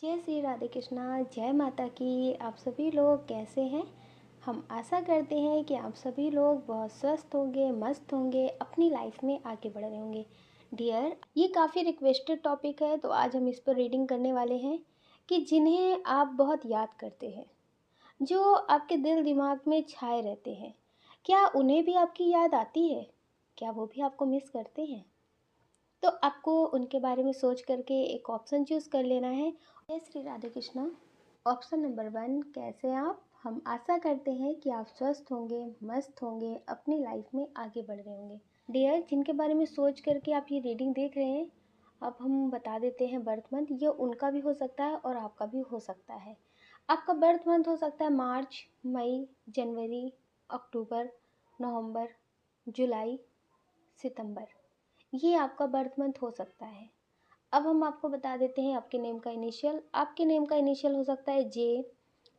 जय श्री राधे कृष्णा। जय माता की। आप सभी लोग कैसे हैं? हम आशा करते हैं कि आप सभी लोग बहुत स्वस्थ होंगे, मस्त होंगे, अपनी लाइफ में आगे बढ़ रहे होंगे। डियर, ये काफ़ी रिक्वेस्टेड टॉपिक है, तो आज हम इस पर रीडिंग करने वाले हैं कि जिन्हें आप बहुत याद करते हैं, जो आपके दिल दिमाग में छाए रहते हैं, क्या उन्हें भी आपकी याद आती है? क्या वो भी आपको मिस करते हैं? तो आपको उनके बारे में सोच करके एक ऑप्शन चूज़ कर लेना है। जय श्री राधे कृष्णा। ऑप्शन नंबर 1, कैसे हैं आप? हम आशा करते हैं कि आप स्वस्थ होंगे, मस्त होंगे, अपनी लाइफ में आगे बढ़ रहे होंगे। डियर, जिनके बारे में सोच करके आप ये रीडिंग देख रहे हैं, अब हम बता देते हैं बर्थ मंथ। ये उनका भी हो सकता है और आपका भी हो सकता है। आपका बर्थ मंथ हो सकता है मार्च, मई, जनवरी, अक्टूबर, नवंबर, जुलाई, सितंबर। ये आपका बर्थ मंथ हो सकता है। अब हम आपको बता देते हैं आपके नेम का इनिशियल। आपके नेम का इनिशियल हो सकता है J,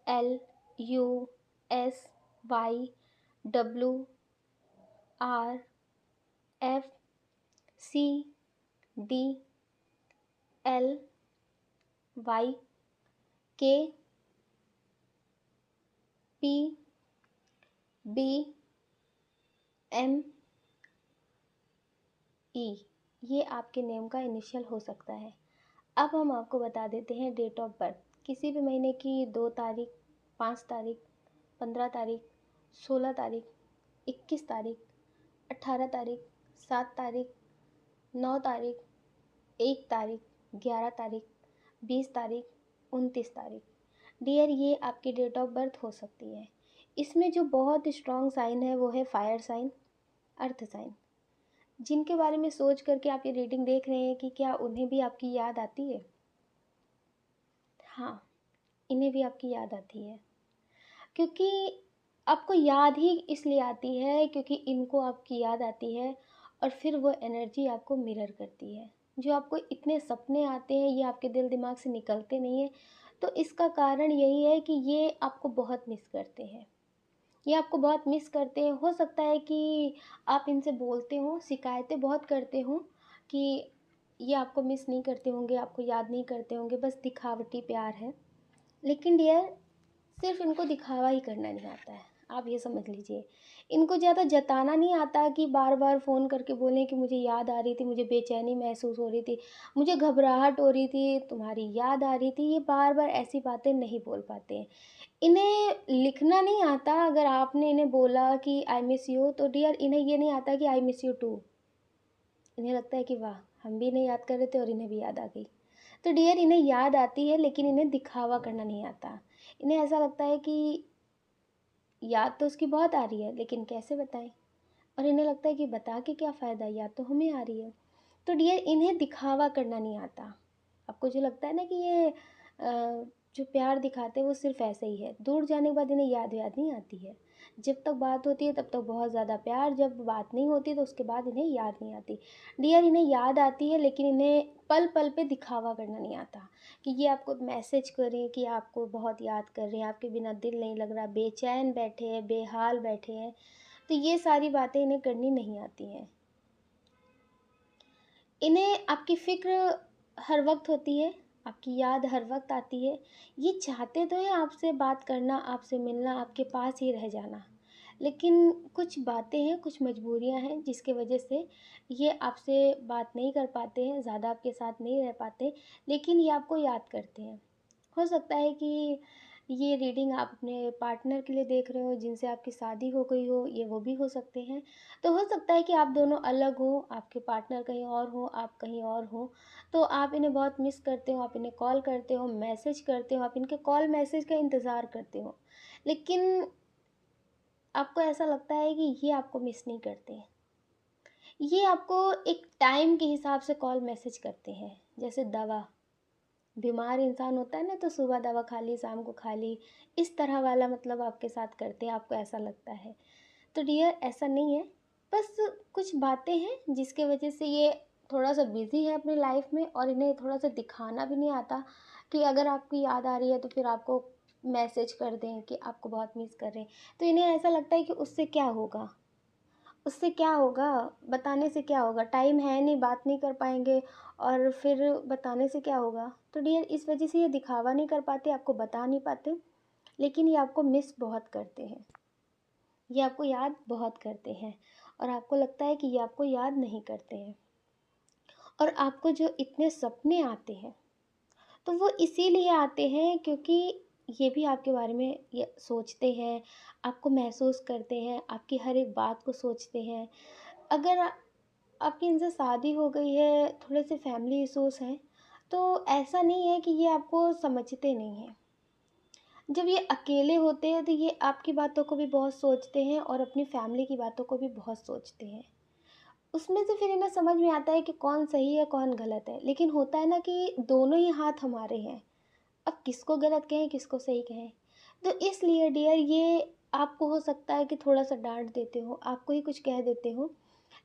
L, U, S, Y, W, R, F, C, D, L, Y, K, P, B, M, E. ये आपके नेम का इनिशियल हो सकता है। अब हम आपको बता देते हैं डेट ऑफ बर्थ। किसी भी महीने की 2 तारीख, 5 तारीख, 15 तारीख, 16 तारीख, 21 तारीख, 18 तारीख, 7 तारीख, 9 तारीख, 1 तारीख, 11 तारीख, 20 तारीख, 29 तारीख। डियर, ये आपकी डेट ऑफ बर्थ हो सकती है। इसमें जो बहुत स्ट्रॉन्ग साइन है वो है फायर साइन, अर्थ साइन। जिनके बारे में सोच करके आप ये रीडिंग देख रहे हैं कि क्या उन्हें भी आपकी याद आती है? हाँ, इन्हें भी आपकी याद आती है, क्योंकि आपको याद ही इसलिए आती है क्योंकि इनको आपकी याद आती है और फिर वो एनर्जी आपको मिरर करती है। जो आपको इतने सपने आते हैं, ये आपके दिल दिमाग से निकलते नहीं हैं। तो इसका कारण यही है कि ये आपको बहुत मिस करते हैं। ये आपको बहुत मिस करते हैं। हो सकता है कि आप इनसे बोलते हो, शिकायतें बहुत करते हो कि ये आपको मिस नहीं करते होंगे, आपको याद नहीं करते होंगे, बस दिखावटी प्यार है। लेकिन डियर, सिर्फ इनको दिखावा ही करना नहीं आता है। आप ये समझ लीजिए, इनको ज़्यादा जताना नहीं आता कि बार बार फ़ोन करके बोलें कि मुझे याद आ रही थी, मुझे बेचैनी महसूस हो रही थी, मुझे घबराहट हो रही थी, तुम्हारी याद आ रही थी। ये बार बार ऐसी बातें नहीं बोल पाते हैं। इन्हें लिखना नहीं आता। अगर आपने इन्हें बोला कि आई मिस यू, तो डियर इन्हें ये नहीं आता कि आई मिस यू टू। इन्हें लगता है कि वाह, हम भी इन्हें याद कर रहे थे और इन्हें भी याद आ गई। तो डियर, इन्हें याद आती है लेकिन इन्हें दिखावा करना नहीं आता। इन्हें ऐसा लगता है कि याद तो उसकी बहुत आ रही है लेकिन कैसे बताएं, और इन्हें लगता है कि बता के क्या फ़ायदा, याद तो हमें आ रही है। तो डियर, इन्हें दिखावा करना नहीं आता। आपको जो लगता है ना कि ये जो प्यार दिखाते हैं वो सिर्फ ऐसे ही है, दूर जाने के बाद इन्हें याद याद नहीं आती है। जब तक बात होती है तब तक बहुत ज़्यादा प्यार, जब बात नहीं होती तो उसके बाद इन्हें याद नहीं आती। डियर, इन्हें याद आती है लेकिन इन्हें पल पल पे दिखावा करना नहीं आता कि ये आपको मैसेज करें कि आपको बहुत याद कर रहे हैं, आपके बिना दिल नहीं लग रहा, बेचैन बैठे हैं, बेहाल बैठे हैं। तो ये सारी बातें इन्हें करनी नहीं आती हैं। इन्हें आपकी फ़िक्र हर वक्त होती है, आपकी याद हर वक्त आती है। ये चाहते तो हैं आपसे बात करना, आपसे मिलना, आपके पास ही रह जाना, लेकिन कुछ बातें हैं, कुछ मजबूरियां हैं जिसके वजह से ये आपसे बात नहीं कर पाते हैं, ज़्यादा आपके साथ नहीं रह पाते, लेकिन ये आपको याद करते हैं। हो सकता है कि ये रीडिंग आप अपने पार्टनर के लिए देख रहे हो जिनसे आपकी शादी हो गई हो, ये वो भी हो सकते हैं। तो हो सकता है कि आप दोनों अलग हो, आपके पार्टनर कहीं और हो, आप कहीं और हो। तो आप इन्हें बहुत मिस करते हो, आप इन्हें कॉल करते हो, मैसेज करते हो, आप इनके कॉल मैसेज का इंतज़ार करते हो, लेकिन आपको ऐसा लगता है कि ये आपको मिस नहीं करते। ये आपको एक टाइम के हिसाब से कॉल मैसेज करते हैं, जैसे दवा। बीमार इंसान होता है ना, तो सुबह दवा खा ली, शाम को खा ली, इस तरह वाला मतलब आपके साथ करते हैं, आपको ऐसा लगता है। तो डियर, ऐसा नहीं है, बस कुछ बातें हैं जिसके वजह से ये थोड़ा सा बिज़ी है अपनी लाइफ में, और इन्हें थोड़ा सा दिखाना भी नहीं आता कि अगर आपकी याद आ रही है तो फिर आपको मैसेज कर दें कि आपको बहुत मिस कर रहे हैं। तो इन्हें ऐसा लगता है कि उससे क्या होगा, उससे क्या होगा? बताने से क्या होगा? टाइम है नहीं, बात नहीं कर पाएँगे और फिर बताने से क्या होगा? तो डियर इस वजह से ये दिखावा नहीं कर पाते, आपको बता नहीं पाते, लेकिन ये आपको मिस बहुत करते हैं। ये आपको याद बहुत करते हैं और आपको लगता है कि ये आपको याद नहीं करते हैं। और आपको जो इतने सपने आते हैं, तो वो इसीलिए आते हैं क्योंकि ये भी आपके बारे में ये सोचते हैं, आपको महसूस करते हैं, आपकी हर एक बात को सोचते हैं। अगर आपकी इनसे शादी हो गई है, थोड़े से फैमिली इश्यूज़ हैं, तो ऐसा नहीं है कि ये आपको समझते नहीं हैं। जब ये अकेले होते हैं तो ये आपकी बातों को भी बहुत सोचते हैं और अपनी फैमिली की बातों को भी बहुत सोचते हैं। उसमें से फिर इन्हें समझ में आता है कि कौन सही है, कौन गलत है। लेकिन होता है ना कि दोनों ही हाथ हमारे हैं। अब किसको गलत कहें, किसको सही कहें? तो इसलिए डियर ये आपको हो सकता है कि थोड़ा-सा डाँट देते हो, आपको ही कुछ कह देते हो,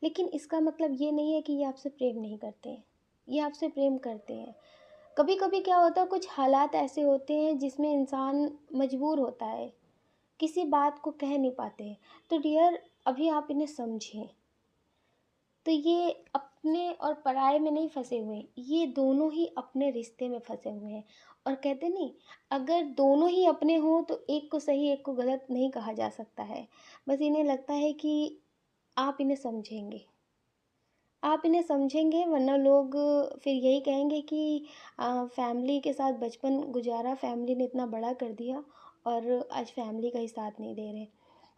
लेकिन इसका मतलब ये नहीं है कि ये आपसे प्रेम नहीं करते हैं। ये आपसे प्रेम करते हैं। कभी-कभी क्या होता है, कुछ हालात ऐसे होते हैं जिसमें इंसान मजबूर होता है, किसी बात को कह नहीं पाते हैं। तो डियर अभी आप इन्हें समझें। तो ये अपने और पराये में नहीं फँसे हुए हैं, ये दोनों ही अपने रिश्ते में फँसे हुए हैं। और कहते नहीं, अगर दोनों ही अपने हों तो एक को सही एक को गलत नहीं कहा जा सकता है। बस इन्हें लगता है कि आप इन्हें समझेंगे। आप इन्हें समझेंगे, वरना लोग फिर यही कहेंगे कि फैमिली के साथ बचपन गुज़ारा, फैमिली ने इतना बड़ा कर दिया और आज फैमिली का ही साथ नहीं दे रहे।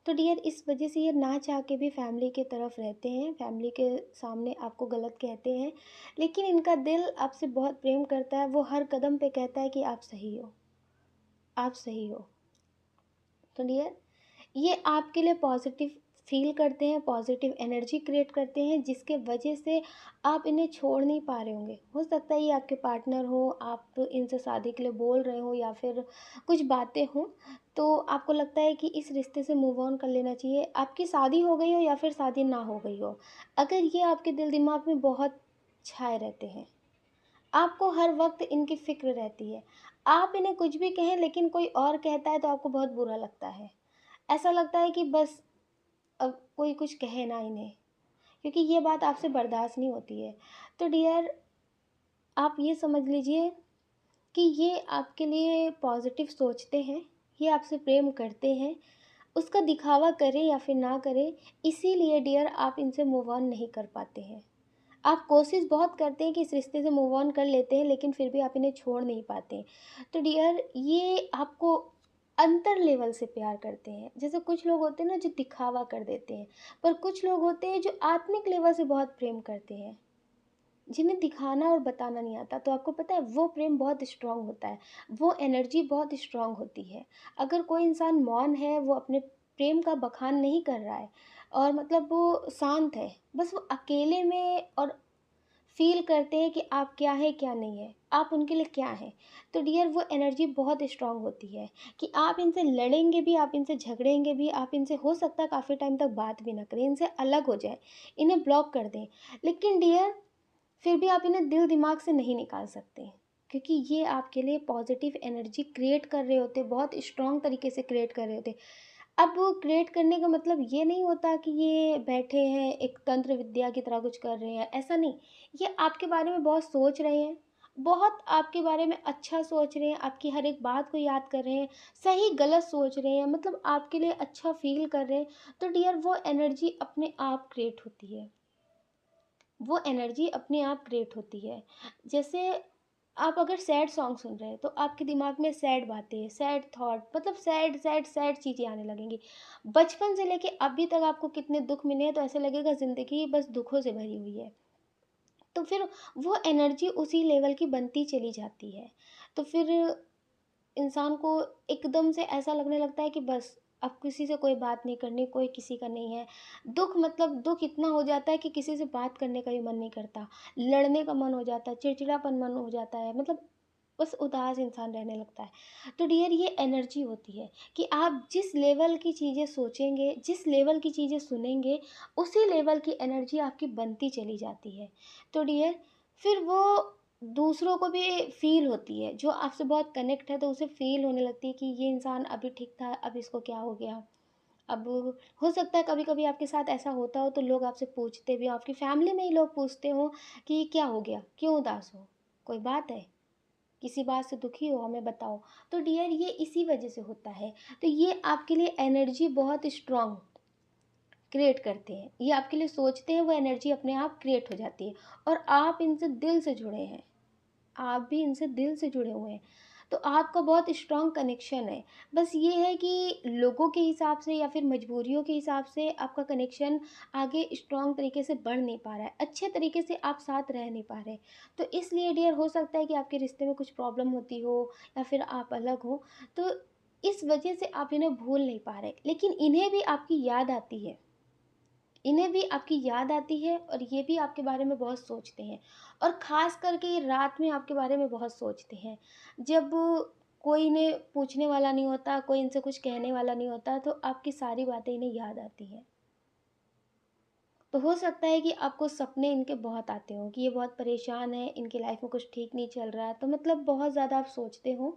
तो डियर इस वजह से ये ना चाह के भी फैमिली की तरफ रहते हैं, फैमिली के सामने आपको गलत कहते हैं, लेकिन इनका दिल आपसे बहुत प्रेम करता है, वो हर कदम पे कहता है कि आप सही हो, आप सही हो। तो डियर ये आपके लिए पॉजिटिव फ़ील करते हैं, पॉजिटिव एनर्जी क्रिएट करते हैं, जिसके वजह से आप इन्हें छोड़ नहीं पा रहे होंगे। हो सकता है ये आपके पार्टनर हो, आप इनसे शादी के लिए बोल रहे हो या फिर कुछ बातें हों, तो आपको लगता है कि इस रिश्ते से मूव ऑन कर लेना चाहिए। आपकी शादी हो गई हो या फिर शादी ना हो गई हो, अगर ये आपके दिल दिमाग में बहुत छाए रहते हैं, आपको हर वक़्त इनकी फ़िक्र रहती है। आप इन्हें कुछ भी कहें लेकिन कोई और कहता है तो आपको बहुत बुरा लगता है। ऐसा लगता है कि बस अब कोई कुछ कहे ना इन्हें, क्योंकि ये बात आपसे बर्दाश्त नहीं होती है। तो डियर आप ये समझ लीजिए कि ये आपके लिए पॉज़िटिव सोचते हैं, ये आपसे प्रेम करते हैं, उसका दिखावा करें या फिर ना करें, इसीलिए डियर आप इनसे मूव ऑन नहीं कर पाते हैं। आप कोशिश बहुत करते हैं कि इस रिश्ते से मूव ऑन कर लेते हैं, लेकिन फिर भी आप इन्हें छोड़ नहीं पाते। तो डियर ये आपको अंतर लेवल से प्यार करते हैं। जैसे कुछ लोग होते हैं ना जो दिखावा कर देते हैं, पर कुछ लोग होते हैं जो आत्मिक लेवल से बहुत प्रेम करते हैं, जिन्हें दिखाना और बताना नहीं आता। तो आपको पता है वो प्रेम बहुत स्ट्रॉन्ग होता है, वो एनर्जी बहुत स्ट्रॉन्ग होती है। अगर कोई इंसान मौन है, वो अपने प्रेम का बखान नहीं कर रहा है और मतलब वो शांत है, बस वो अकेले में और फ़ील करते हैं कि आप क्या हैं, क्या नहीं है, आप उनके लिए क्या हैं। तो डियर वो एनर्जी बहुत स्ट्रॉन्ग होती है कि आप इनसे लड़ेंगे भी, आप इनसे झगड़ेंगे भी, आप इनसे हो सकता है काफ़ी टाइम तक बात भी ना करें, इनसे अलग हो जाएँ, इन्हें ब्लॉक कर दें। लेकिन डियर फिर भी आप इन्हें दिल दिमाग से नहीं निकाल सकते, क्योंकि ये आपके लिए पॉजिटिव एनर्जी क्रिएट कर रहे होते, बहुत स्ट्रॉन्ग तरीके से क्रिएट कर रहे होते। अब क्रिएट करने का मतलब ये नहीं होता कि ये बैठे हैं एक तंत्र विद्या की तरह कुछ कर रहे हैं, ऐसा नहीं। ये आपके बारे में बहुत सोच रहे हैं, बहुत आपके बारे में अच्छा सोच रहे हैं, आपकी हर एक बात को याद कर रहे हैं, सही गलत सोच रहे हैं, मतलब आपके लिए अच्छा फ़ील कर रहे हैं। तो डियर वो एनर्जी अपने आप क्रिएट होती है, वो एनर्जी अपने आप क्रिएट होती है। जैसे आप अगर सैड सॉन्ग सुन रहे हैं तो आपके दिमाग में सैड बातें, सैड थॉट, मतलब सैड सैड सैड चीज़ें आने लगेंगी। बचपन से लेके अभी तक आपको कितने दुख मिले हैं तो ऐसा लगेगा ज़िंदगी बस दुखों से भरी हुई है। तो फिर वो एनर्जी उसी लेवल की बनती चली जाती है। तो फिर इंसान को एकदम से ऐसा लगने लगता है कि बस अब किसी से कोई बात नहीं करनी, कोई किसी का नहीं है। दुःख मतलब दुःख इतना हो जाता है कि किसी से बात करने का भी मन नहीं करता, लड़ने का मन हो जाता है, चिड़चिड़ापन मन हो जाता है, मतलब बस उदास इंसान रहने लगता है। तो डियर ये एनर्जी होती है कि आप जिस लेवल की चीज़ें सोचेंगे, जिस लेवल की चीज़ें सुनेंगे, उसी लेवल की एनर्जी आपकी बनती चली जाती है। तो डियर फिर वो दूसरों को भी फ़ील होती है, जो आपसे बहुत कनेक्ट है तो उसे फ़ील होने लगती है कि ये इंसान अभी ठीक था, अब इसको क्या हो गया? अब हो सकता है कभी-कभी आपके साथ ऐसा होता हो तो लोग आपसे पूछते भी हों, आपकी फैमिली में ही लोग पूछते हों कि क्या हो गया? क्यों उदास हो? कोई बात है? किसी बात से दुखी हो हमें बताओ। तो डियर ये इसी वजह से होता है। तो ये आपके लिए एनर्जी बहुत स्ट्रॉन्ग क्रिएट करते हैं। ये आपके लिए सोचते हैं, वो एनर्जी अपने आप क्रिएट हो जाती है और आप इनसे दिल से जुड़े हैं। आप भी इनसे दिल से जुड़े हुए हैं। तो आपका बहुत स्ट्रॉन्ग कनेक्शन है। बस ये है कि लोगों के हिसाब से या फिर मजबूरियों के हिसाब से आपका कनेक्शन आगे स्ट्रॉन्ग तरीके से बढ़ नहीं पा रहा है। अच्छे तरीके से आप साथ रह नहीं पा रहे। तो इसलिए डियर हो सकता है कि आपके रिश्ते में कुछ प्रॉब्लम होती हो या फिर आप अलग हो। तो इस वजह से आप इन्हें भूल नहीं पा रहे। लेकिन इन्हें भी आपकी याद आती है। इन्हें भी आपकी याद आती है और ये भी आपके बारे में बहुत सोचते हैं और ख़ास करके ये रात में आपके बारे में बहुत सोचते हैं। जब कोई इन्हें पूछने वाला नहीं होता, कोई इनसे कुछ कहने वाला नहीं होता, तो आपकी सारी बातें इन्हें याद आती हैं। तो हो सकता है कि आपको सपने इनके बहुत आते हों कि ये बहुत परेशान हैं, इनकी लाइफ में कुछ ठीक नहीं चल रहा है, तो मतलब बहुत ज़्यादा आप सोचते हो,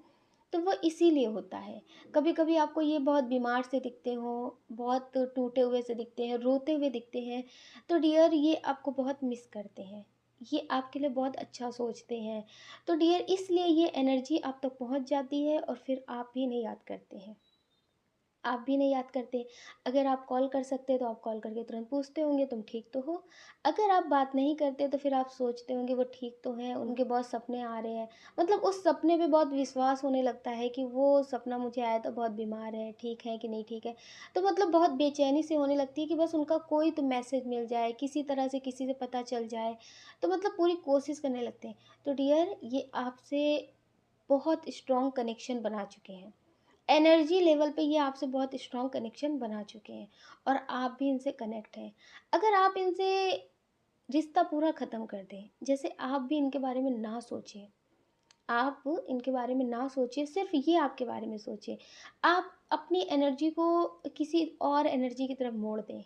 तो वो इसीलिए होता है। कभी-कभी आपको ये बहुत बीमार से दिखते हों, बहुत टूटे हुए से दिखते हैं, रोते हुए दिखते हैं, तो डियर ये आपको बहुत मिस करते हैं। ये आपके लिए बहुत अच्छा सोचते हैं। तो डियर इसलिए ये एनर्जी आप तक पहुँच जाती है और फिर आप भी इन्हें याद करते हैं। आप भी नहीं याद करते। अगर आप कॉल कर सकते तो आप कॉल करके तुरंत पूछते होंगे तुम ठीक तो हो? अगर आप बात नहीं करते तो फिर आप सोचते होंगे वो ठीक तो हैं, उनके बहुत सपने आ रहे हैं। मतलब उस सपने पे बहुत विश्वास होने लगता है कि वो सपना मुझे आया तो बहुत बीमार है, ठीक है कि नहीं ठीक है। तो मतलब बहुत बेचैनी सी होने लगती है कि बस उनका कोई तो मैसेज मिल जाए, किसी तरह से किसी से पता चल जाए। तो मतलब पूरी कोशिश करने लगते हैं। तो डियर ये आपसे बहुत स्ट्रॉन्ग कनेक्शन बना चुके हैं। एनर्जी लेवल पे ये आपसे बहुत स्ट्रॉन्ग कनेक्शन बना चुके हैं और आप भी इनसे कनेक्ट हैं। अगर आप इनसे रिश्ता पूरा ख़त्म कर दें, जैसे आप भी इनके बारे में ना सोचें, आप इनके बारे में ना सोचिए, सिर्फ़ ये आपके बारे में सोचिए। आप अपनी एनर्जी को किसी और एनर्जी की तरफ मोड़ दें।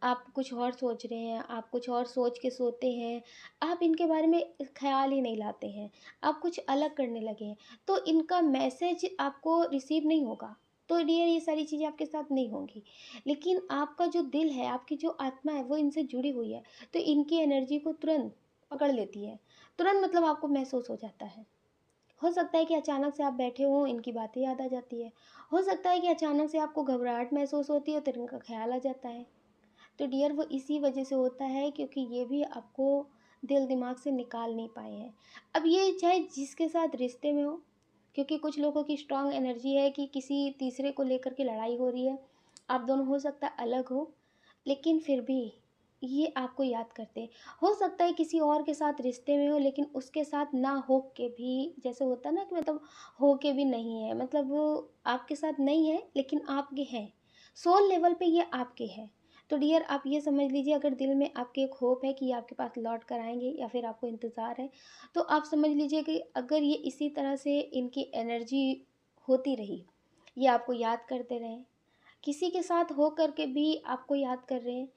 आप कुछ और सोच रहे हैं, आप कुछ और सोच के सोते हैं, आप इनके बारे में ख़्याल ही नहीं लाते हैं, आप कुछ अलग करने लगे हैं, तो इनका मैसेज आपको रिसीव नहीं होगा। तो डियर ये सारी चीज़ें आपके साथ नहीं होंगी। लेकिन आपका जो दिल है, आपकी जो आत्मा है वो इनसे जुड़ी हुई है, तो इनकी एनर्जी को तुरंत पकड़ लेती है। तुरंत मतलब आपको महसूस हो जाता है। हो सकता है कि अचानक से आप बैठे हों, इनकी बातें याद आ जाती है। हो सकता है कि अचानक से आपको घबराहट महसूस होती है तो इनका ख़्याल आ जाता है। तो डियर वो इसी वजह से होता है क्योंकि ये भी आपको दिल दिमाग से निकाल नहीं पाए हैं। अब ये चाहे जिसके साथ रिश्ते में हो, क्योंकि कुछ लोगों की स्ट्रॉन्ग एनर्जी है कि किसी तीसरे को लेकर के लड़ाई हो रही है, आप दोनों हो सकता है अलग हो, लेकिन फिर भी ये आपको याद करते हैं। हो सकता है किसी और के साथ रिश्ते में हो लेकिन उसके साथ ना हो के भी, जैसे होता है ना कि मतलब हो के भी नहीं है, मतलब वो आपके साथ नहीं है लेकिन आपके हैं, सोल लेवल पे ये आपके हैं। तो डियर आप ये समझ लीजिए, अगर दिल में आपके एक होप है कि ये आपके पास लौट कर आएंगे या फिर आपको इंतज़ार है, तो आप समझ लीजिए कि अगर ये इसी तरह से इनकी एनर्जी होती रही, ये आपको याद करते रहें, किसी के साथ हो कर के भी आपको याद कर रहे हैं,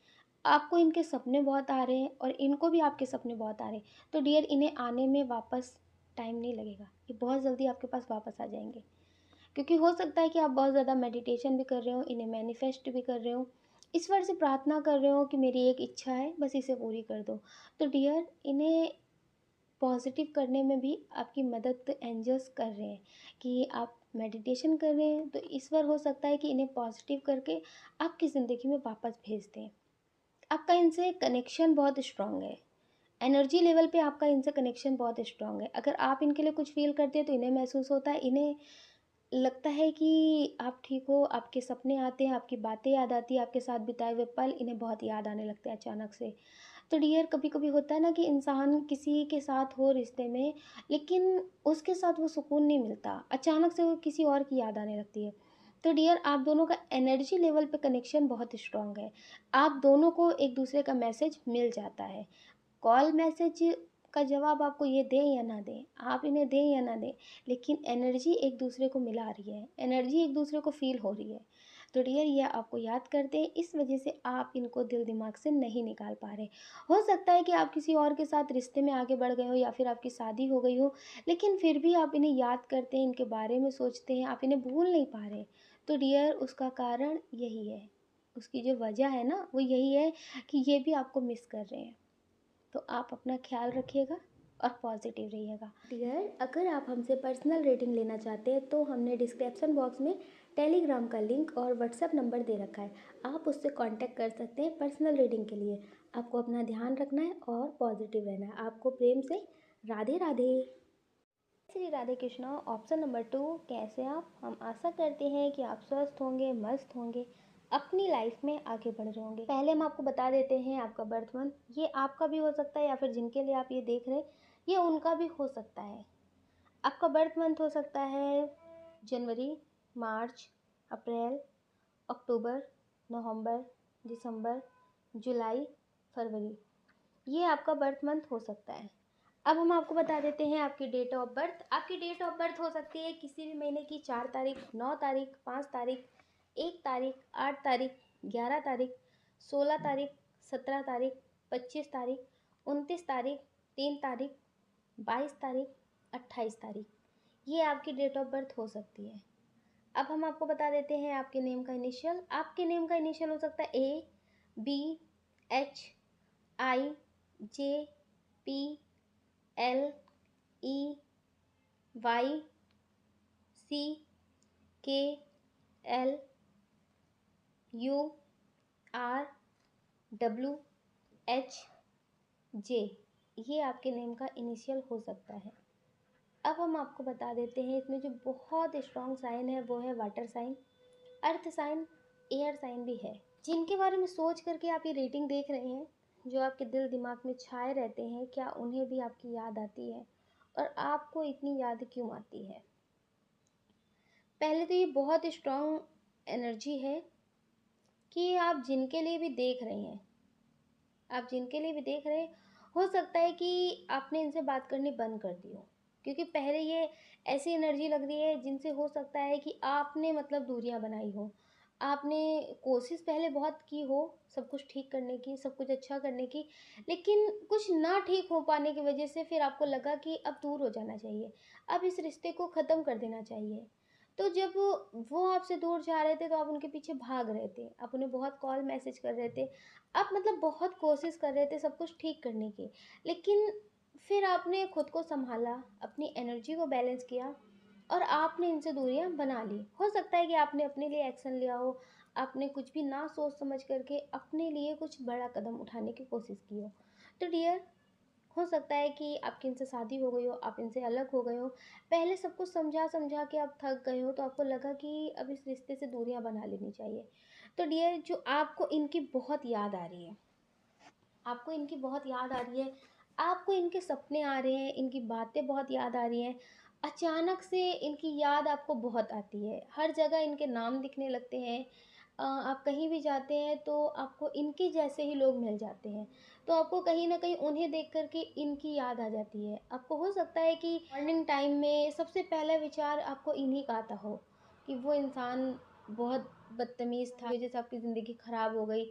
आपको इनके सपने बहुत आ रहे हैं और इनको भी आपके सपने बहुत आ रहे हैं, तो डियर इन्हें आने में वापस टाइम नहीं लगेगा, ये बहुत जल्दी आपके पास वापस आ जाएंगे। क्योंकि हो सकता है कि आप बहुत ज़्यादा मेडिटेशन भी कर रहे हो, इन्हें मैनिफेस्ट भी कर रहे हो, ईश्वर से प्रार्थना कर रहे हो कि मेरी एक इच्छा है बस इसे पूरी कर दो। तो डियर इन्हें पॉजिटिव करने में भी आपकी मदद एंजल्स कर रहे हैं कि आप मेडिटेशन कर रहे हैं, तो ईश्वर हो सकता है कि इन्हें पॉजिटिव करके आपकी ज़िंदगी में वापस भेज दें। आपका इनसे कनेक्शन बहुत स्ट्रांग है। एनर्जी लेवल पे आपका इनसे कनेक्शन बहुत स्ट्रांग है। अगर आप इनके लिए कुछ फ़ील करते हैं तो इन्हें महसूस होता है, इन्हें लगता है कि आप ठीक हो, आपके सपने आते हैं, आपकी बातें याद आती हैं, आपके साथ बिताए हुए पल इन्हें बहुत याद आने लगते हैं अचानक से। तो डियर कभी-कभी होता है ना कि इंसान किसी के साथ हो रिश्ते में, लेकिन उसके साथ वो सुकून नहीं मिलता, अचानक से वो किसी और की याद आने लगती है। तो डियर आप दोनों का एनर्जी लेवल पे कनेक्शन बहुत स्ट्रॉन्ग है। आप दोनों को एक दूसरे का मैसेज मिल जाता है। कॉल मैसेज का जवाब आपको ये दें या ना दें, आप इन्हें दें या ना दें, लेकिन एनर्जी एक दूसरे को मिला रही है, एनर्जी एक दूसरे को फील हो रही है। तो डियर ये आपको याद करते हैं, इस वजह से आप इनको दिल दिमाग से नहीं निकाल पा रहे। हो सकता है कि आप किसी और के साथ रिश्ते में आगे बढ़ गए हो या फिर आपकी शादी हो गई हो, लेकिन फिर भी आप इन्हें याद करते हैं, इनके बारे में सोचते हैं, आप इन्हें भूल नहीं पा रहे। तो डियर उसका कारण यही है, उसकी जो वजह है ना वो यही है कि ये भी आपको मिस कर रहे हैं। तो आप अपना ख्याल रखिएगा और पॉजिटिव रहिएगा। डियर अगर आप हमसे पर्सनल रेटिंग लेना चाहते हैं तो हमने डिस्क्रिप्शन बॉक्स में टेलीग्राम का लिंक और व्हाट्सएप नंबर दे रखा है, आप उससे कांटेक्ट कर सकते हैं पर्सनल रेटिंग के लिए। आपको अपना ध्यान रखना है और पॉजिटिव रहना है। आपको प्रेम से राधे राधे। श्री राधे कृष्णा। ऑप्शन नंबर 2, कैसे आप? हम आशा करते हैं कि आप स्वस्थ होंगे, मस्त होंगे, अपनी लाइफ में आगे बढ़ रहे होंगे। पहले हम आपको बता देते हैं आपका बर्थ मंथ, ये आपका भी हो सकता है या फिर जिनके लिए आप ये देख रहे हैं ये उनका भी हो सकता है। आपका बर्थ मंथ हो सकता है जनवरी, मार्च, अप्रैल, अक्टूबर, नवंबर, दिसंबर, जुलाई, फरवरी, ये आपका बर्थ मंथ हो सकता है। अब हम आपको बता देते हैं आपकी डेट ऑफ बर्थ। आपकी डेट ऑफ बर्थ हो सकती है किसी भी महीने की 4 तारीख, 9 तारीख, 5 तारीख, 1 तारीख, 8 तारीख, 11 तारीख, 16 तारीख, 17 तारीख, 25 तारीख, 29 तारीख, 3 तारीख, 22 तारीख, 28 तारीख, ये आपकी डेट ऑफ बर्थ हो सकती है। अब हम आपको बता देते हैं आपके नेम का इनिशियल। आपके नेम का इनिशियल हो सकता है A, B, H, I, J, P, L, E, Y, C, K, L, U, R, W, H, J, ये आपके नेम का इनिशियल हो सकता है। अब हम आपको बता देते हैं इसमें जो बहुत स्ट्रॉन्ग साइन है वो है water sign, earth sign, air sign भी है। जिनके बारे में सोच करके आप ये रेटिंग देख रहे हैं, जो आपके दिल दिमाग में छाए रहते हैं, क्या उन्हें भी आपकी याद आती है और आपको इतनी याद क्यों आती है? पहले तो ये बहुत स्ट्रॉन्ग एनर्जी है कि आप जिनके लिए भी देख रहे हैं, आप जिनके लिए भी देख रहे हैं, हो सकता है कि आपने इनसे बात करनी बंद कर दी हो, क्योंकि पहले ये ऐसी एनर्जी लग रही है जिनसे हो सकता है कि आपने मतलब दूरियां बनाई हो। आपने कोशिश पहले बहुत की हो सब कुछ ठीक करने की, सब कुछ अच्छा करने की, लेकिन कुछ ना ठीक हो पाने की वजह से फिर आपको लगा कि अब दूर हो जाना चाहिए, अब इस रिश्ते को ख़त्म कर देना चाहिए। तो जब वो आपसे दूर जा रहे थे तो आप उनके पीछे भाग रहे थे, आप उन्हें बहुत कॉल मैसेज कर रहे थे, आप मतलब बहुत कोशिश कर रहे थे सब कुछ ठीक करने की, लेकिन फिर आपने खुद को संभाला, अपनी एनर्जी को बैलेंस किया और आपने इनसे दूरियां बना ली। हो सकता है कि आपने अपने लिए एक्शन लिया हो, आपने कुछ भी ना सोच समझ करके अपने लिए कुछ बड़ा कदम उठाने की कोशिश की हो। तो डियर हो सकता है कि आपकी इनसे शादी हो गई हो, आप इनसे अलग हो गए हो, पहले सब कुछ समझा समझा के आप थक गए हो, तो आपको लगा कि अब इस रिश्ते से दूरियां बना लेनी चाहिए। तो डियर जो आपको इनकी बहुत याद आ रही है, आपको इनकी बहुत याद आ रही है, आपको इनके सपने आ रहे हैं, इनकी बातें बहुत याद आ रही हैं, अचानक से इनकी याद आपको बहुत आती है, हर जगह इनके नाम दिखने लगते हैं। आप कहीं भी जाते हैं तो आपको इनके जैसे ही लोग मिल जाते हैं, तो आपको कहीं ना कहीं उन्हें देख कर के इनकी याद आ जाती है। आपको हो सकता है कि मॉर्निंग टाइम में सबसे पहला विचार आपको इन्हीं का आता हो कि वो इंसान बहुत बदतमीज़ था, वजह से आपकी ज़िंदगी ख़राब हो गई,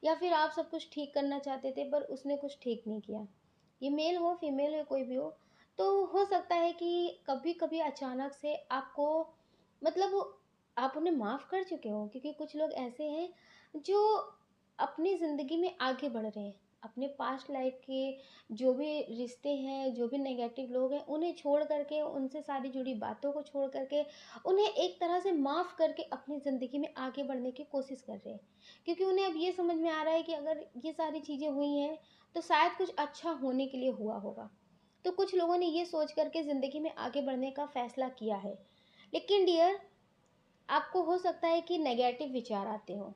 या फिर आप सब कुछ ठीक करना चाहते थे पर उसने कुछ ठीक नहीं किया। ये मेल हो फीमेल हो कोई भी हो, तो हो सकता है कि कभी कभी अचानक से आपको मतलब आप उन्हें माफ़ कर चुके हो, क्योंकि कुछ लोग ऐसे हैं जो अपनी ज़िंदगी में आगे बढ़ रहे हैं, अपने पास्ट लाइफ के जो भी रिश्ते हैं, जो भी नेगेटिव लोग हैं उन्हें छोड़ करके, उनसे सारी जुड़ी बातों को छोड़ करके, उन्हें एक तरह से माफ़ करके अपनी ज़िंदगी में आगे बढ़ने की कोशिश कर रहे हैं, क्योंकि उन्हें अब ये समझ में आ रहा है कि अगर ये सारी चीज़ें हुई हैं तो शायद कुछ अच्छा होने के लिए हुआ होगा। तो कुछ लोगों ने ये सोच करके ज़िंदगी में आगे बढ़ने का फ़ैसला किया है। लेकिन डियर आपको हो सकता है कि नेगेटिव विचार आते हो,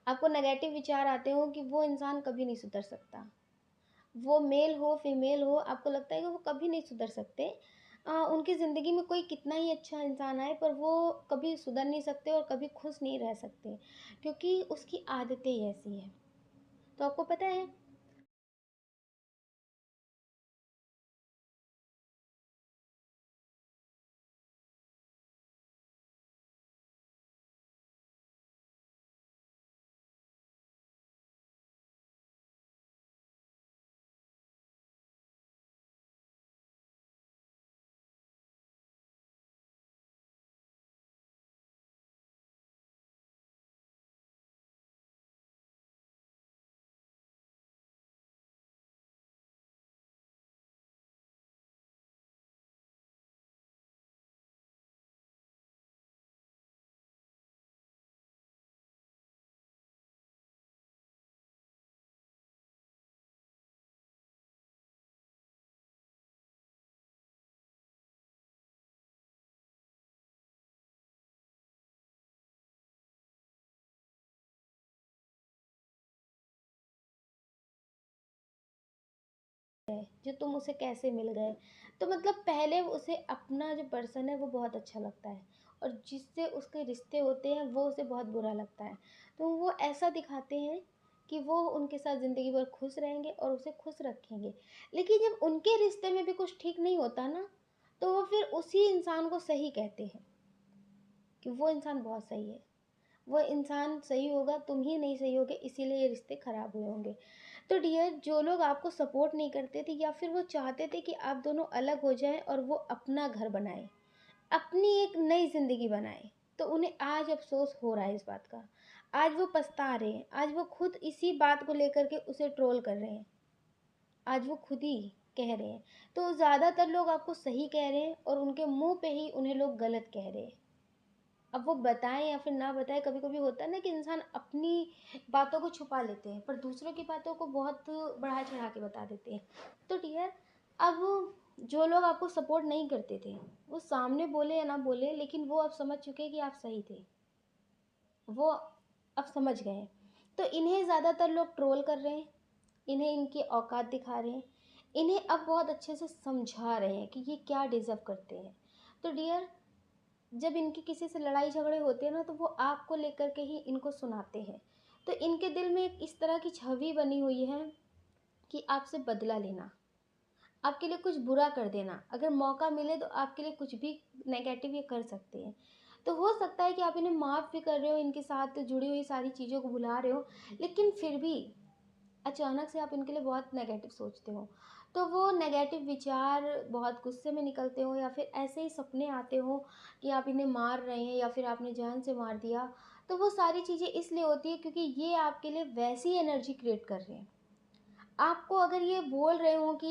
आपको नेगेटिव विचार आते हो कि वो इंसान कभी नहीं सुधर सकता, वो मेल हो फीमेल हो, आपको लगता है कि वो कभी नहीं सुधर सकते। उनकी ज़िंदगी में कोई कितना ही अच्छा इंसान आए पर वो कभी सुधर नहीं सकते और कभी खुश नहीं रह सकते, क्योंकि उसकी आदतें ही ऐसी हैं। तो आपको पता है जो तुम उसे कैसे मिल गए। तो मतलब पहले उसे अपना जो पर्सन है वो बहुत अच्छा लगता है, और जिससे उसके रिश्ते होते हैं वो उसे बहुत बुरा लगता है। तो वो ऐसा दिखाते हैं कि वो उनके साथ ज़िंदगी भर खुश रहेंगे और उसे खुश रखेंगे। लेकिन जब उनके रिश्ते में भी कुछ ठीक नहीं होता ना, तो वो फिर उसी इंसान को सही कहते हैं कि वो इंसान बहुत सही है, वो इंसान सही होगा, तुम ही नहीं सही होगे, इसीलिए ये रिश्ते खराब हुए होंगे। तो डियर, जो लोग आपको सपोर्ट नहीं करते थे या फिर वो चाहते थे कि आप दोनों अलग हो जाएं और वो अपना घर बनाए, अपनी एक नई ज़िंदगी बनाए, तो उन्हें आज अफ़सोस हो रहा है इस बात का। आज वो पछता रहे हैं, आज वो खुद इसी बात को लेकर के उसे ट्रोल कर रहे हैं, आज वो खुद ही कह रहे हैं। तो ज़्यादातर लोग आपको सही कह रहे हैं और उनके मुँह पे ही उन्हें लोग गलत कह रहे हैं। अब वो बताएं या फिर ना बताएं, कभी कभी होता है ना कि इंसान अपनी बातों को छुपा लेते हैं पर दूसरों की बातों को बहुत बढ़ा चढ़ा के बता देते हैं। तो डियर, अब जो लोग आपको सपोर्ट नहीं करते थे वो सामने बोले या ना बोले, लेकिन वो अब समझ चुके हैं कि आप सही थे, वो अब समझ गए हैं। तो इन्हें ज़्यादातर लोग ट्रोल कर रहे हैं, इन्हें इनकी औकात दिखा रहे हैं, इन्हें अब बहुत अच्छे से समझा रहे हैं कि ये क्या डिज़र्व करते हैं। तो डियर, जब इनकी किसी से लड़ाई झगड़े होते हैं ना, तो वो आपको लेकर के ही इनको सुनाते हैं। तो इनके दिल में एक इस तरह की छवि बनी हुई है कि आपसे बदला लेना, आपके लिए कुछ बुरा कर देना, अगर मौका मिले तो आपके लिए कुछ भी नेगेटिव ये कर सकते हैं। तो हो सकता है कि आप इन्हें माफ़ भी कर रहे हो, इनके साथ जुड़ी हुई सारी चीज़ों को भुला रहे हो, लेकिन फिर भी अचानक से आप इनके लिए बहुत नेगेटिव सोचते हो। तो वो नेगेटिव विचार बहुत गुस्से में निकलते हो या फिर ऐसे ही सपने आते हो कि आप इन्हें मार रहे हैं या फिर आपने जान से मार दिया। तो वो सारी चीज़ें इसलिए होती है क्योंकि ये आपके लिए वैसी एनर्जी क्रिएट कर रहे हैं। आपको अगर ये बोल रहे हो कि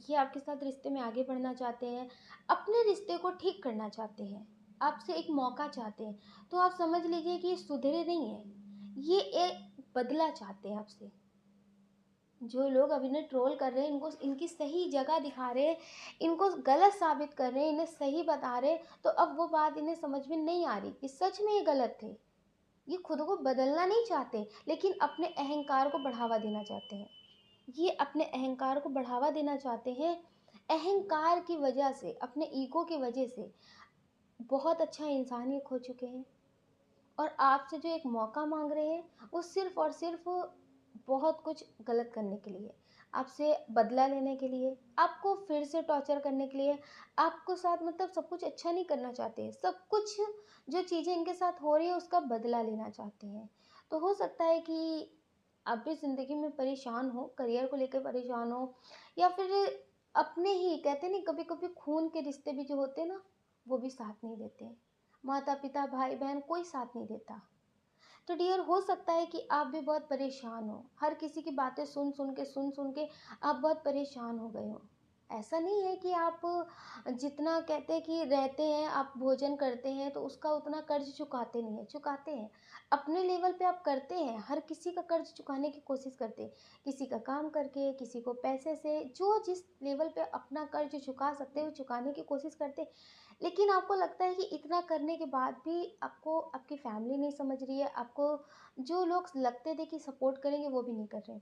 ये आपके साथ रिश्ते में आगे बढ़ना चाहते हैं, अपने रिश्ते को ठीक करना चाहते हैं, आपसे एक मौका चाहते हैं, तो आप समझ लीजिए कि ये सुधरे नहीं हैं, ये एक बदला चाहते हैं आपसे। जो लोग अब इन्हें ट्रोल कर रहे हैं, इनको इनकी सही जगह दिखा रहे हैं, इनको गलत साबित कर रहे हैं, इन्हें सही बता रहे हैं, तो अब वो बात इन्हें समझ में नहीं आ रही कि सच में ये गलत थे। ये खुद को बदलना नहीं चाहते, लेकिन अपने अहंकार को बढ़ावा देना चाहते हैं। ये अपने अहंकार को बढ़ावा देना चाहते हैं। अहंकार की वजह से, अपने ईगो की वजह से बहुत अच्छा इंसान ये खो चुके हैं, और आपसे जो एक मौका मांग रहे हैं वो सिर्फ और सिर्फ बहुत कुछ गलत करने के लिए, आपसे बदला लेने के लिए, आपको फिर से टॉर्चर करने के लिए, आपको साथ मतलब सब कुछ अच्छा नहीं करना चाहते हैं, सब कुछ जो चीज़ें इनके साथ हो रही है उसका बदला लेना चाहते हैं। तो हो सकता है कि आप भी ज़िंदगी में परेशान हो, करियर को लेकर परेशान हो, या फिर अपने ही कहते नहीं, कभी कभी खून के रिश्ते भी जो होते हैं ना, वो भी साथ नहीं देते हैं, माता पिता भाई बहन कोई साथ नहीं देता। तो डियर, हो सकता है कि आप भी बहुत परेशान हो, हर किसी की बातें सुन सुन के आप बहुत परेशान हो गए हो। ऐसा नहीं है कि आप जितना कहते हैं कि रहते हैं, आप भोजन करते हैं तो उसका उतना कर्ज चुकाते नहीं है, चुकाते हैं, अपने लेवल पे आप करते हैं, हर किसी का कर्ज चुकाने की कोशिश करते हैं, किसी का काम करके, किसी को पैसे से, जो जिस लेवल पे अपना कर्ज चुका सकते हैं वो चुकाने की कोशिश करते हैं। लेकिन आपको लगता है कि इतना करने के बाद भी आपको आपकी फैमिली नहीं समझ रही है, आपको जो लोग लगते थे कि सपोर्ट करेंगे वो भी नहीं कर रहे।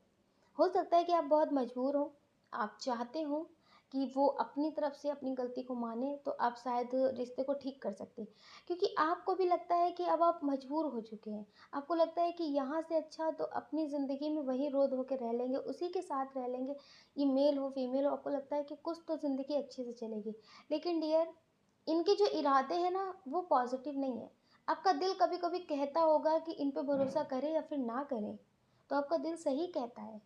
हो सकता है कि आप बहुत मजबूर हो, आप चाहते हो कि वो अपनी तरफ से अपनी गलती को माने, तो आप शायद रिश्ते को ठीक कर सकते हैं, क्योंकि आपको भी लगता है कि अब आप मजबूर हो चुके हैं। आपको लगता है कि यहाँ से अच्छा तो अपनी ज़िंदगी में वही रो धो के रह लेंगे, उसी के साथ रह लेंगे, ये मेल हो फीमेल हो, आपको लगता है कि कुछ तो ज़िंदगी अच्छे से चलेगी। लेकिन डियर, इनके जो इरादे हैं ना वो पॉजिटिव नहीं है। आपका दिल कभी कभी कहता होगा कि इन पे भरोसा करें या फिर ना करें, तो आपका दिल सही कहता है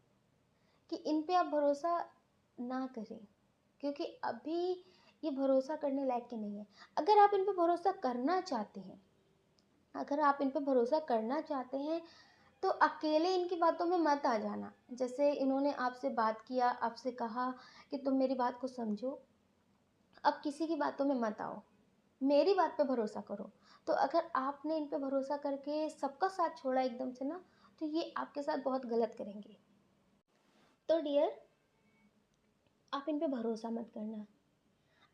कि इन पे आप भरोसा ना करें, क्योंकि अभी ये भरोसा करने लायक के नहीं है। अगर आप इन पे भरोसा करना चाहते हैं, अगर आप इन पे भरोसा करना चाहते हैं, तो अकेले इनकी बातों में मत आ जाना। जैसे इन्होंने आपसे बात किया, आपसे कहा कि तुम मेरी बात को समझो, अब किसी की बातों में मत आओ, मेरी बात पे भरोसा करो। तो अगर आपने इन पे भरोसा करके सबका साथ छोड़ा एकदम से ना, तो ये आपके साथ बहुत गलत करेंगे। तो डियर, आप इन पे भरोसा मत करना।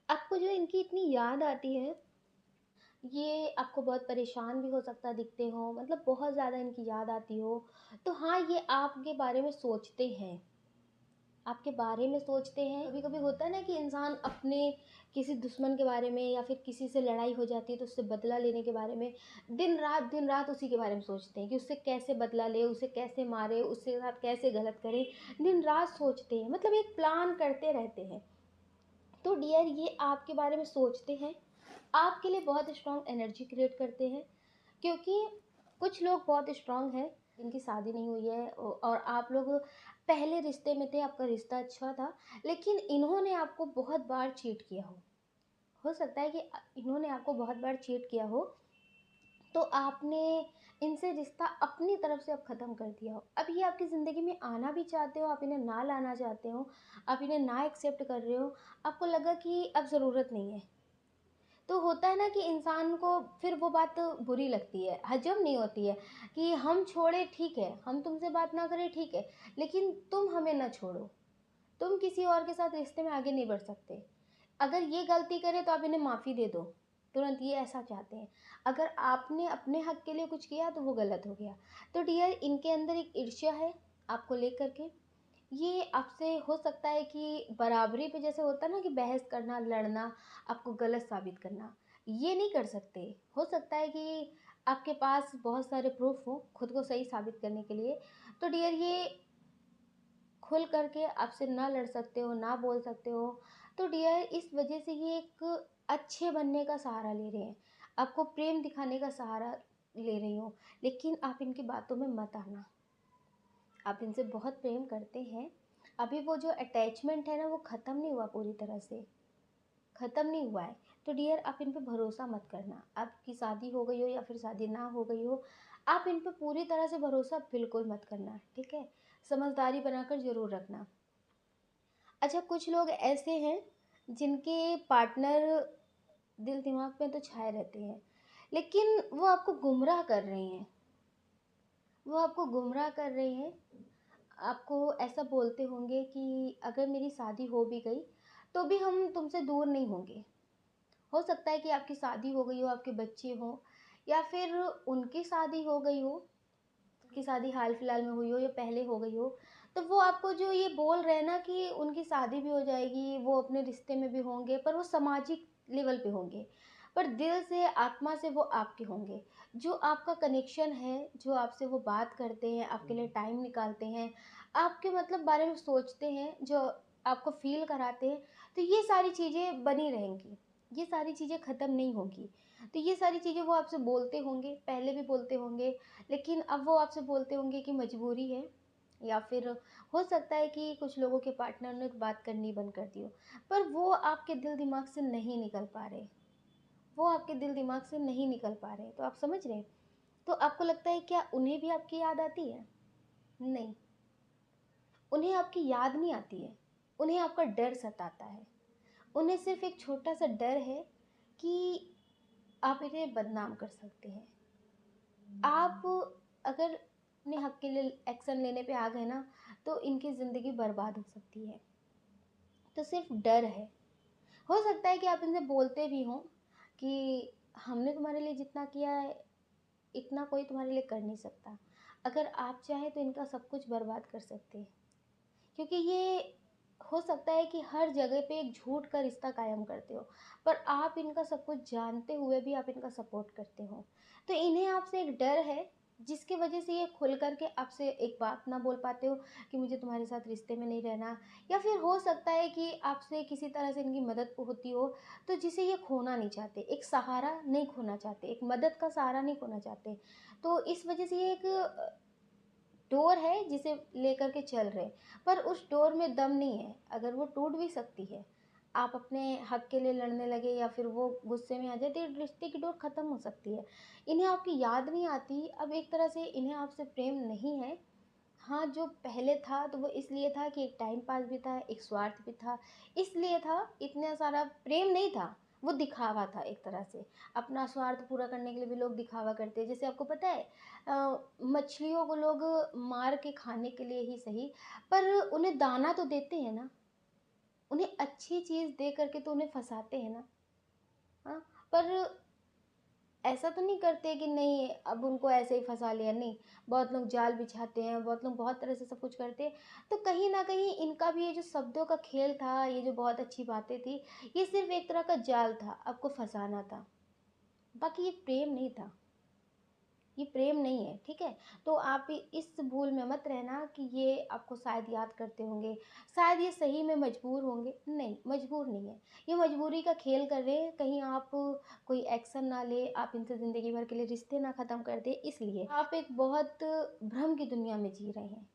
आपको जो इनकी इतनी याद आती है, ये आपको बहुत परेशान भी हो सकता है दिखते हो, मतलब बहुत ज़्यादा इनकी याद आती हो, तो हाँ, ये आपके बारे में सोचते हैं, आपके बारे में सोचते हैं। कभी कभी होता है ना कि इंसान अपने किसी दुश्मन के बारे में या फिर किसी से लड़ाई हो जाती है तो उससे बदला लेने के बारे में दिन रात उसी के बारे में सोचते हैं कि उससे कैसे बदला ले, उसे कैसे मारे, उसके साथ कैसे गलत करें। दिन रात सोचते हैं, मतलब एक प्लान करते रहते हैं। तो डियर, ये आपके बारे में सोचते हैं, आपके लिए बहुत स्ट्रांग एनर्जी क्रिएट करते हैं। क्योंकि कुछ लोग बहुत स्ट्रांग हैं जिनकी शादी नहीं हुई है और आप लोग पहले रिश्ते में थे, आपका रिश्ता अच्छा था, लेकिन इन्होंने आपको बहुत बार चीट किया हो सकता है कि इन्होंने आपको बहुत बार चीट किया हो, तो आपने इनसे रिश्ता अपनी तरफ से अब ख़त्म कर दिया हो। अब ये आपकी ज़िंदगी में आना भी चाहते हो, आप इन्हें ना लाना चाहते हो, आप इन्हें ना एक्सेप्ट कर रहे हो, आपको लगा कि अब ज़रूरत नहीं है। तो होता है ना कि इंसान को फिर वो बात बुरी लगती है, हजम नहीं होती है कि हम छोड़े ठीक है, हम तुमसे बात ना करें ठीक है, लेकिन तुम हमें ना छोड़ो, तुम किसी और के साथ रिश्ते में आगे नहीं बढ़ सकते। अगर ये गलती करे तो आप इन्हें माफ़ी दे दो, तुरंत ये ऐसा चाहते हैं। अगर आपने अपने हक के लिए कुछ किया तो वो गलत हो गया। तो डियर, इनके अंदर एक ईर्ष्या है आपको लेकर के। ये आपसे हो सकता है कि बराबरी पे, जैसे होता है ना कि बहस करना, लड़ना, आपको गलत साबित करना, ये नहीं कर सकते। हो सकता है कि आपके पास बहुत सारे प्रूफ हो खुद को सही साबित करने के लिए। तो डियर, ये खुल करके आपसे ना लड़ सकते हो, ना बोल सकते हो। तो डियर, इस वजह से ये एक अच्छे बनने का सहारा ले रहे हैं, आपको प्रेम दिखाने का सहारा ले रही हो। लेकिन आप इनकी बातों में मत आना, आप इनसे बहुत प्रेम करते हैं। अभी वो जो अटैचमेंट है ना, वो ख़त्म नहीं हुआ, पूरी तरह से ख़त्म नहीं हुआ है। तो डियर, आप इन पे भरोसा मत करना। आपकी शादी हो गई हो या फिर शादी ना हो गई हो, आप इन पे पूरी तरह से भरोसा बिल्कुल मत करना, ठीक है? समझदारी बनाकर ज़रूर रखना। अच्छा, कुछ लोग ऐसे हैं जिनके पार्टनर दिल दिमाग में तो छाए रहते हैं, लेकिन वो आपको गुमराह कर रहे हैं, वो आपको गुमराह कर रहे हैं। आपको ऐसा बोलते होंगे कि अगर मेरी शादी हो भी गई तो भी हम तुमसे दूर नहीं होंगे। हो सकता है कि आपकी शादी हो गई हो, आपके बच्चे हों, या फिर उनकी शादी हो गई हो, उनकी शादी हाल फिलहाल में हुई हो या पहले हो गई हो। तो वो आपको जो ये बोल रहे हैं ना कि उनकी शादी भी हो जाएगी, वो अपने रिश्ते में भी होंगे, पर वो सामाजिक लेवल पे होंगे, पर दिल से, आत्मा से वो आपके होंगे। जो आपका कनेक्शन है, जो आपसे वो बात करते हैं, आपके लिए टाइम निकालते हैं, आपके मतलब बारे में सोचते हैं, जो आपको फ़ील कराते हैं, तो ये सारी चीज़ें बनी रहेंगी, ये सारी चीज़ें ख़त्म नहीं होंगी। तो ये सारी चीज़ें वो आपसे बोलते होंगे, पहले भी बोलते होंगे, लेकिन अब वो आपसे बोलते होंगे कि मजबूरी है, या फिर हो सकता है कि कुछ लोगों के पार्टनर ने बात करनी बंद कर दी हो, पर वो आपके दिल दिमाग से नहीं निकल पा रहे, वो आपके दिल दिमाग से नहीं निकल पा रहे। तो आप समझ रहे हैं? तो आपको लगता है क्या उन्हें भी आपकी याद आती है? नहीं, उन्हें आपकी याद नहीं आती है, उन्हें आपका डर सताता है। उन्हें सिर्फ एक छोटा सा डर है कि आप इन्हें बदनाम कर सकते हैं। आप अगर अपने हक के लिए एक्शन लेने पे आ गए ना, तो इनकी ज़िंदगी बर्बाद हो सकती है। तो सिर्फ डर है। हो सकता है कि आप इनसे बोलते भी हों कि हमने तुम्हारे लिए जितना किया है, इतना कोई तुम्हारे लिए कर नहीं सकता। अगर आप चाहें तो इनका सब कुछ बर्बाद कर सकते हैं, क्योंकि ये हो सकता है कि हर जगह पे एक झूठ का रिश्ता कायम करते हो, पर आप इनका सब कुछ जानते हुए भी आप इनका सपोर्ट करते हो। तो इन्हें आपसे एक डर है, जिसकी वजह से ये खुल कर के आपसे एक बात ना बोल पाते हो कि मुझे तुम्हारे साथ रिश्ते में नहीं रहना। या फिर हो सकता है कि आपसे किसी तरह से इनकी मदद होती हो, तो जिसे ये खोना नहीं चाहते, एक सहारा नहीं खोना चाहते, एक मदद का सहारा नहीं खोना चाहते। तो इस वजह से ये एक डोर है जिसे लेकर के चल रहे, पर उस डोर में दम नहीं है, अगर वो टूट भी सकती है, आप अपने हक के लिए लड़ने लगे या फिर वो गुस्से में आ जाए, तो रिश्ते की डोर ख़त्म हो सकती है। इन्हें आपकी याद नहीं आती, अब एक तरह से इन्हें आपसे प्रेम नहीं है। हाँ, जो पहले था तो वो इसलिए था कि एक टाइम पास भी था, एक स्वार्थ भी था, इसलिए था, इतना सारा प्रेम नहीं था, वो दिखावा था एक तरह से। अपना स्वार्थ पूरा करने के लिए भी लोग दिखावा करते हैं। जैसे आपको पता है, मछलियों को लोग मार के खाने के लिए ही सही, पर उन्हें दाना तो देते हैं ना, उन्हें अच्छी चीज़ दे करके तो उन्हें फँसाते हैं ना, हाँ? पर ऐसा तो नहीं करते कि नहीं अब उनको ऐसे ही फँसा लिया, नहीं। बहुत लोग जाल बिछाते हैं, बहुत लोग बहुत तरह से सब कुछ करते हैं। तो कहीं न कहीं इनका भी ये जो शब्दों का खेल था, ये जो बहुत अच्छी बातें थी, ये सिर्फ़ एक तरह का जाल था, आपको फँसाना था। बाकी ये प्रेम नहीं था। ये प्रेम नहीं है, ठीक है? तो आप इस भूल में मत रहना कि ये आपको शायद याद करते होंगे, शायद ये सही में मजबूर होंगे, नहीं, मजबूर नहीं है। ये मजबूरी का खेल कर रहे हैं, कहीं आप कोई एक्शन ना लें, आप इनसे ज़िंदगी भर के लिए रिश्ते ना ख़त्म कर दें, इसलिए। आप एक बहुत भ्रम की दुनिया में जी रहे हैं।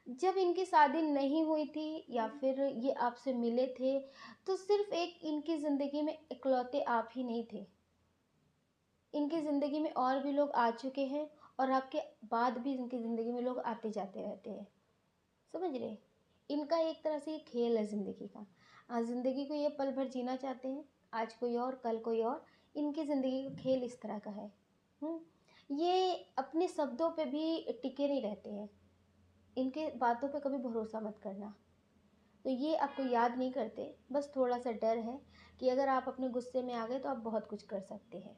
जब इनकी शादी नहीं हुई थी या फिर ये आपसे मिले थे, तो सिर्फ़ एक इनकी ज़िंदगी में इकलौते आप ही नहीं थे। इनकी ज़िंदगी में और भी लोग आ चुके हैं और आपके बाद भी इनकी ज़िंदगी में लोग आते जाते रहते हैं। समझ रहे? इनका एक तरह से ये खेल है ज़िंदगी का। ज़िंदगी को ये पल भर जीना चाहते हैं, आज कोई और, कल कोई और। इनकी ज़िंदगी का खेल इस तरह का है। हुँ? ये अपने शब्दों पे भी टिके नहीं रहते हैं। इनके बातों पे कभी भरोसा मत करना। तो ये आपको याद नहीं करते, बस थोड़ा-सा डर है कि अगर आप अपने गुस्से में आ गए तो आप बहुत कुछ कर सकते हैं।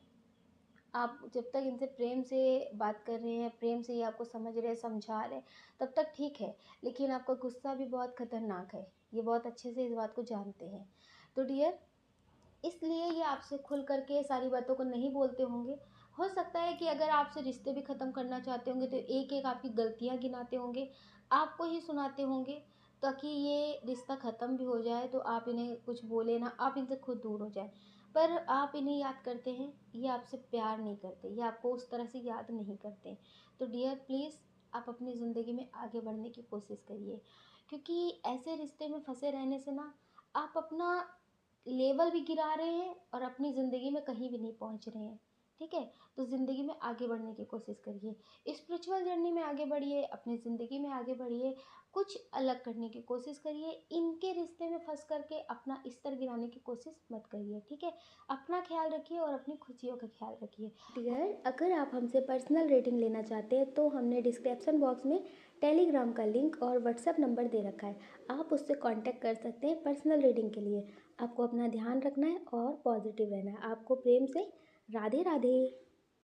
आप जब तक इनसे प्रेम से बात कर रहे हैं, प्रेम से ये आपको समझ रहे हैं, समझा रहे हैं, तब तक ठीक है। लेकिन आपका गुस्सा भी बहुत खतरनाक है। ये बहुत अच्छे से इस बात को जानते हैं। तो डियर, इसलिए ये आपसे खुल कर के सारी बातों को नहीं बोलते होंगे। हो सकता है कि अगर आपसे रिश्ते भी ख़त्म करना चाहते होंगे तो एक-एक आपकी गलतियाँ गिनाते होंगे, आपको ही सुनाते होंगे ताकि ये रिश्ता ख़त्म भी हो जाए तो आप इन्हें कुछ बोले ना, आप इनसे खुद दूर हो जाएँ। पर आप इन्हें याद करते हैं, ये आपसे प्यार नहीं करते, ये आपको उस तरह से याद नहीं करते। तो डियर प्लीज़, आप अपनी ज़िंदगी में आगे बढ़ने की कोशिश करिए, क्योंकि ऐसे रिश्ते में फँसे रहने से ना आप अपना लेवल भी गिरा रहे हैं और अपनी ज़िंदगी में कहीं भी नहीं पहुंच रहे हैं, ठीक है? तो ज़िंदगी में आगे बढ़ने की कोशिश करिए, स्पिरिचुअल जर्नी में आगे बढ़िए, अपनी ज़िंदगी में आगे बढ़िए, कुछ अलग करने की कोशिश करिए। इनके रिश्ते में फंस करके अपना स्तर गिराने की कोशिश मत करिए, ठीक है? अपना ख्याल रखिए और अपनी खुशियों का ख्याल रखिए। डियर, अगर आप हमसे पर्सनल रेटिंग लेना चाहते हैं तो हमने डिस्क्रिप्शन बॉक्स में टेलीग्राम का लिंक और व्हाट्सएप नंबर दे रखा है। आप उससे कांटेक्ट कर सकते हैं पर्सनल रीडिंग के लिए। आपको अपना ध्यान रखना है और पॉजिटिव रहना है। आपको प्रेम से राधे राधे।